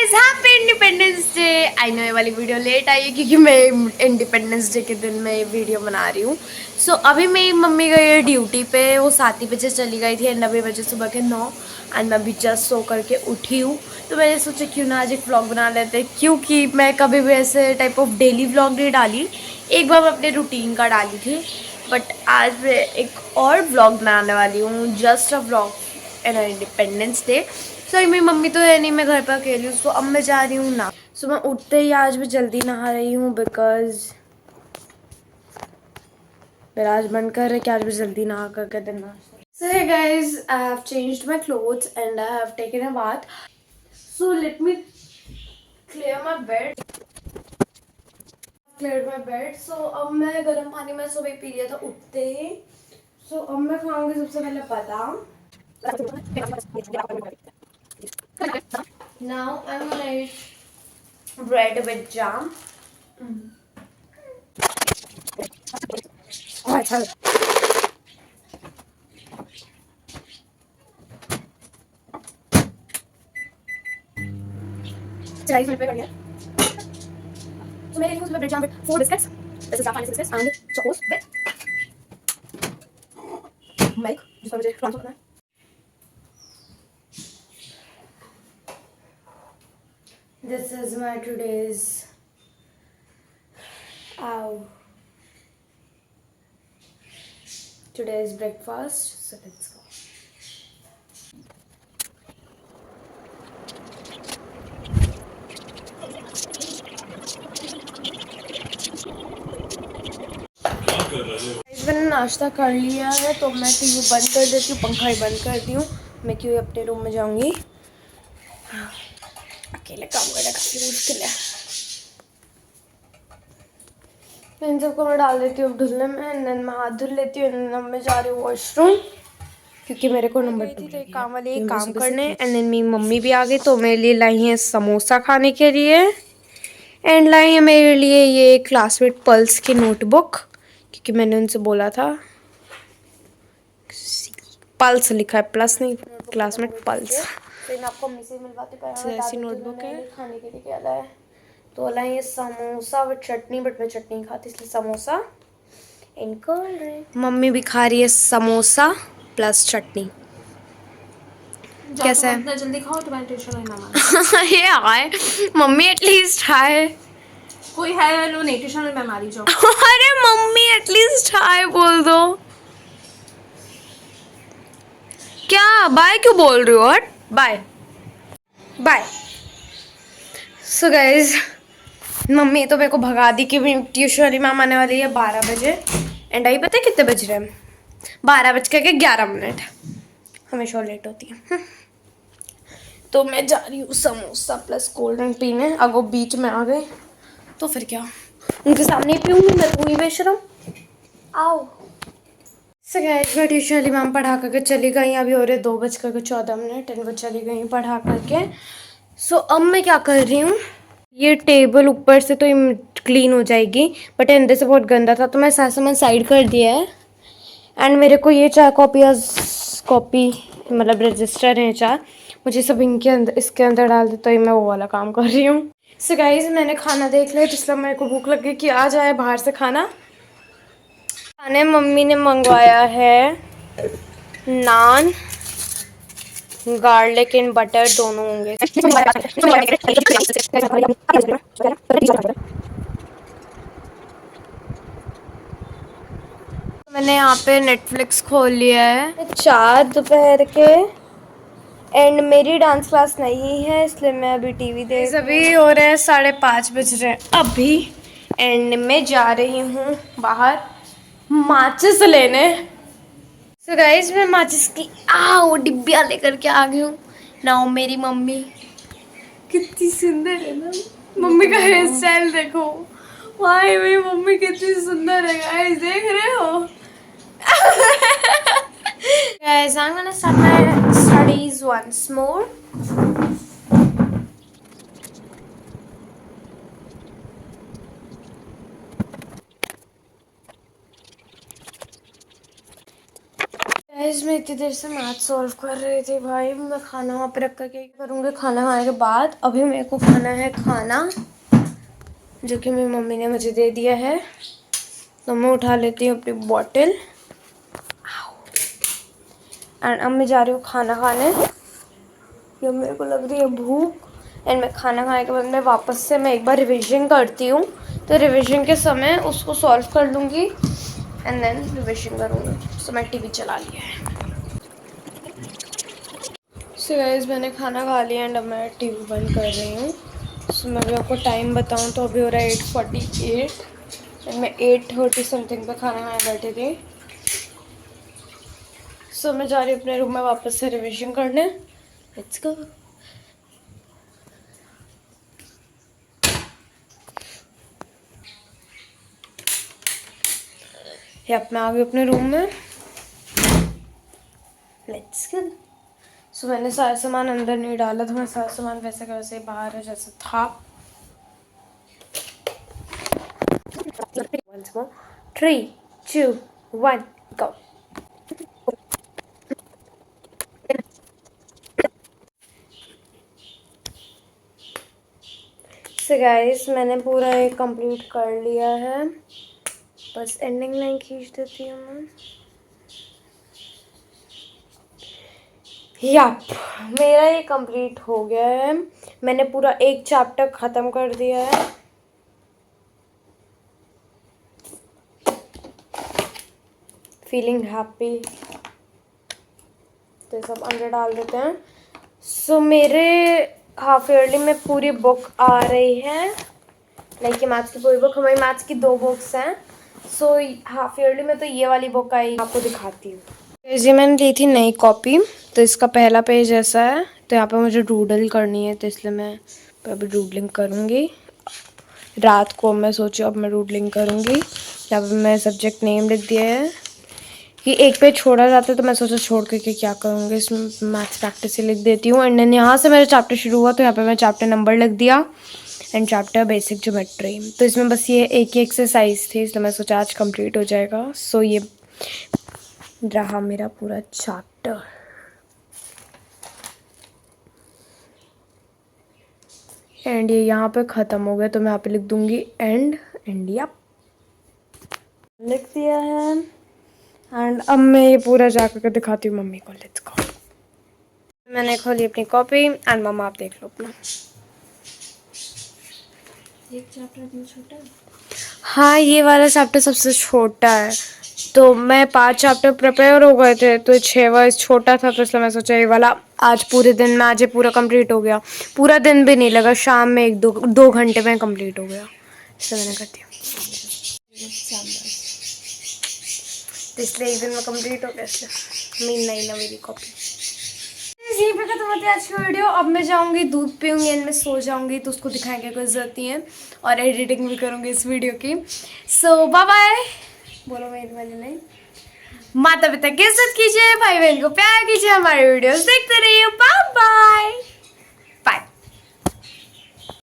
Guys, happy independence day. I know ये वाली video late आई है क्योंकि मैं इंडिपेंडेंस डे के दिन मैं ये वीडियो बना रही हूँ। सो अभी मेरी मम्मी गई है ड्यूटी पे, वो 7 ही बजे चली गई थी एंड 90 बजे सुबह के 9 एंड मैं अभी जस्ट सो करके उठी हूँ। तो मैंने सोचा क्यों ना आज एक व्लॉग बना लेते, क्योंकि मैं कभी भी ऐसे टाइप ऑफ डेली व्लॉग नहीं डाली। एक बार मैं अपने रूटीन का डाली थी, बट आज मैं एक और व्लॉग बनाने वाली हूँ, just a vlog on independence day. Sorry मेरी मम्मी तो है नहीं, मैं घर पर अकेली हूँ। सो अब मैं जा रही हूँ ना। सो मैं उठते ही आज मैं जल्दी नहा रही हूँ बिकॉज मेरा आज मन कर रहा है कि आज मैं जल्दी नहा करके दिन। So hey guys, I have changed my clothes and I have taken a bath. So let me clear my bed. Cleared my bed. So अब मैं गर्म पानी में सुबह पी लिया था उठते ही। So अब मैं खाऊंगी सबसे पहले बादाम। Now I'm gonna eat bread with jam. अच्छा। चलिए इसमें कर दिया। तो मेरे लिए उसमें bread jam with 4 biscuits, this is Japanese biscuits and chocos with milk, जिसमें मुझे ट्रांसफर करना है। This is my today's today's breakfast. So let's go. मैंने नाश्ता कर लिया है तो मैं टीवी बंद कर देती हूँ, पंखा ही बंद करती हूँ। मैं क्यों अपने रूम में जाऊंगी, अकेले काम करना काफी मुश्किल है। मैं इन सबको मैं डाल देती हूँ धुलने में एंड देन मैं हाथ धुल लेती हूँ एंड देन मैं जा रही हूँ वॉशरूम क्योंकि मेरे को नंबर 2 काम वाले काम करने एंड देन मेरी मम्मी भी आ गई तो मेरे लिए लाई है समोसा खाने के लिए एंड लाई है मेरे लिए ये क्लासमेट पल्स की नोटबुक क्योंकि मैंने उनसे बोला था। पल्स लिखा है, प्लस नहीं, क्लासमेट पल्स। तो मैं आपको मम्मी से मिलवाती हूँ। ऐसी नोटबुक है खाने के लिए क्या लाया है, तो लाए ये समोसा विद चटनी, बट मैं चटनी नहीं खाती इसलिए samosa and cold drink. Mummy भी खा रही है समोसा प्लस चटनी। कैसा है? इतना जल्दी खाओ तुम्हारी टेंशन लेना मत। ये आए मम्मी एटलीस्ट हाय, कोई है या नो नहीं, ट्यूशन में मैं मारी जाऊँ। अरे मम्मी एटलीस्ट हाय बोल दो। क्या बाय क्यों बोल रही हो? हट bye bye. So guys mummy तो मेरे को भगा दी कि ट्यूशन वाली मैम आने वाली है 12 बजे एंड आई पता है कितने बज रहे हैं? 12:11। हमेशा लेट होती है। तो मैं जा रही हूँ समोसा प्लस कोल्ड ड्रिंक पीने। अगर वो बीच में आ गए तो फिर क्या, उनके सामने ही पीऊँगी, मैं तो ही बेशरम। आओ। सो गाइस मैं ट्यूशन वाली मैम पढ़ा करके चली गई, अभी हो रहे 2:14 एंड वो चली गई पढ़ा करके। सो अब मैं क्या कर रही हूँ, ये टेबल ऊपर से तो क्लीन हो जाएगी बट अंदर से बहुत गंदा था तो मैं सारा सामान साइड कर दिया है एंड मेरे को ये 4 कॉपी मतलब रजिस्टर हैं 4, मुझे सब इनके अंदर इसके अंदर डाल दे तो ही मैं वो वाला काम कर रही हूँ। सो गाइस मैंने खाना देख लिया तो इसलिए मेरे को भूख लग गई कि आ जाए बाहर से खाना। खाने मम्मी ने मंगवाया है नान, गार्लिक एंड बटर दोनों होंगे। मैंने यहाँ पे नेटफ्लिक्स खोल लिया है 4 दोपहर के एंड मेरी डांस क्लास नहीं है इसलिए मैं अभी टीवी देख। अभी हो रहे हैं 5:30 बज रहे हैं अभी एंड मैं जा रही हूँ बाहर माचिस लेने। सो गाइस मैं माचिस की वो डिब्बियाँ लेकर के आ गई हूँ ना। मेरी मम्मी कितनी सुंदर है ना, मम्मी का हेयर स्टाइल देखो, वाह मेरी मम्मी कितनी सुंदर है गाइस, देख रहे हो? Guys, I'm gonna start my studies once more. Guys, guys मैं इतनी देर से मैथ सॉल्व कर रही थी भाई। मैं खाना वहाँ पे रख कर क्या करूँगी खाना खाने के बाद। अभी मेरे को खाना है खाना जो कि मेरी मम्मी ने मुझे दे दिया है। तो मैं उठा लेती हूँ अपनी बॉटल एंड अब मैं जा रही हूँ खाना खाने। जब मेरे को लग रही है भूख एंड मैं खाना खाने के बाद मैं वापस से मैं एक बार रिविजन करती हूँ। तो रिविजन के समय उसको सॉल्व कर लूँगी एंड देन रिविजन करूँगी। सो मैं टीवी चला लिया है। सो गाइस मैंने खाना खा लिया एंड अब मैं टीवी बंद कर रही हूँ। सो मैं अभी आपको टाइम बताऊँ तो अभी हो रहा है 8:48 एंड मैं 8:30 समथिंग पे खाना खाने बैठी थी। सो मैं जा रही हूँ अपने रूम में वापस से रिविजन करने। Let's go. यप मैं आ गई अपने रूम में। Let's go. सो मैंने सारा सामान अंदर नहीं डाला था। मैं सारा सामान वैसे का वैसे बाहर है जैसे था। Once more. 3, 2, 1, go. So guys मैंने पूरा ये कंप्लीट कर लिया है। बस एंडिंग लाइन खींच देती हूँ मैं। यप मेरा ये कंप्लीट हो गया है। मैंने पूरा एक चैप्टर ख़त्म कर दिया है। Feeling happy. तो ये सब अंदर डाल देते हैं। सो मेरे हाफ ईयरली में पूरी बुक आ रही है। लाइक ये मैथ्स की पूरी बुक। हमारी मैथ्स की 2 बुक्स हैं। सो हाफ ईयरली में तो ये वाली बुक आई आपको दिखाती हूँ। ये मैंने ली थी नई कॉपी। तो इसका पहला पेज ऐसा है। तो यहाँ पे मुझे डूडल करनी है तो इसलिए मैं अभी डूडलिंग करूँगी। रात को मैं सोची अब मैं डूडलिंग करूँगी। यहाँ पे मैं सब्जेक्ट नेम लिख दिया है कि एक पेज छोड़ा जाता है तो मैं सोचा छोड़ के क्या करूँगी इसमें मैथ्स प्रैक्टिस से लिख देती हूँ। एंड देन यहाँ से मेरा चैप्टर शुरू हुआ तो यहाँ पे मैं चैप्टर नंबर लिख दिया एंड चैप्टर बेसिक ज्योमेट्री। तो इसमें बस ये एक ही एक्सरसाइज थी इसलिए मैं सोचा आज कंप्लीट हो जाएगा। सो ये रहा मेरा पूरा चैप्टर। एंड ये यहाँ पे ख़त्म हो गया तो मैं यहाँ पे लिख दूँगी एंड इंडिया लिख दिया है। एंड अब मैं ये पूरा जा कर दिखाती हूँ मम्मी को। Let's go. मैंने खोली अपनी कॉपी एंड मम्मा आप देख लो अपना। एक चैप्टर इतना छोटा है। हाँ ये वाला चैप्टर सबसे छोटा है। तो मैं 5 चैप्टर प्रिपेयर हो गए थे तो 6 वाइज छोटा था तो इसलिए मैं सोचा ये वाला आज पूरे दिन में आज ये पूरा कंप्लीट हो गया। पूरा दिन भी नहीं लगा शाम में 1-2 घंटे में कंप्लीट हो गया। इसलिए मैंने करती हूँ तो इसलिए एक दिन में कंप्लीट हो गया। इसलिए मीन नहीं ना मेरी कॉपी। यहीं पे खत्म होती है आज की वीडियो। अब मैं जाऊंगी दूध पीऊंगी एंड मैं सो जाऊंगी तो उसको दिखाने की कोई ज़रूरत नहीं है और एडिटिंग भी करूंगी इस वीडियो की। सो बाय बाय। बोलो मेरी वाली नहीं। माता पिता की इज्जत कीजिए, भाई बहन को प्यार कीजिए, हमारे वीडियोस देखते रहिए। Bye bye.